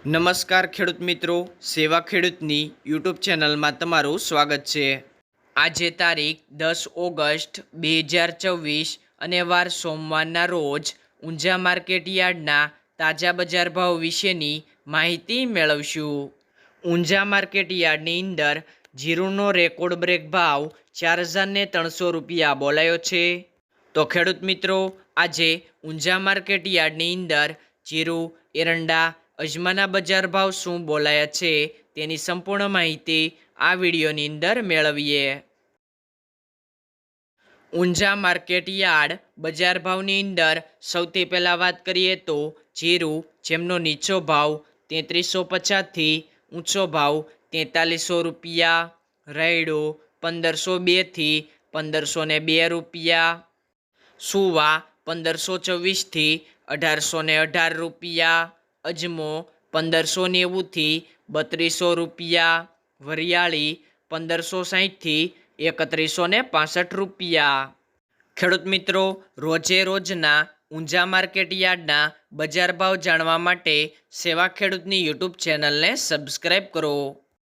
નમસ્કાર ખેડૂત મિત્રો, સેવા ખેડૂતની યુટ્યુબ ચેનલમાં તમારું સ્વાગત છે। આજે તારીખ 10 ઓગસ્ટ 2024 અને વાર સોમવારના રોજ ઊંઝા માર્કેટ યાર્ડના તાજા બજાર ભાવ વિશેની માહિતી મેળવશું। ઊંઝા માર્કેટ યાર્ડની અંદર જીરુંનો રેકોર્ડ બ્રેક ભાવ 4,300 રૂપિયા બોલાયો છે। તો ખેડૂત મિત્રો, આજે ઊંઝા માર્કેટ યાર્ડની અંદર જીરું, એરંડા, અજમાના બજાર ભાવ શું બોલાયા છે તેની સંપૂર્ણ માહિતી આ વિડીયોની અંદર મેળવીએ। ઊંઝા માર્કેટ યાર્ડ બજાર ભાવની અંદર સૌથી પહેલાં વાત કરીએ તો જીરું, જેમનો નીચો ભાવ 3350 થી ઊંચો ભાવ 4300 રૂપિયા, રાયડો 1502 થી 1502 રૂપિયા, સુવા 1524 થી 1818 રૂપિયા, અજમો 1590 થી 3200 રૂપિયા, વરિયાળી 1560 થી 3165 રૂપિયા। ખેડૂત મિત્રો, રોજે રોજના ઊંઝા માર્કેટ યાર્ડના બજાર ભાવ જાણવા માટે સેવા ખેડૂતની યુટ્યુબ ચેનલને સબસ્ક્રાઈબ કરો।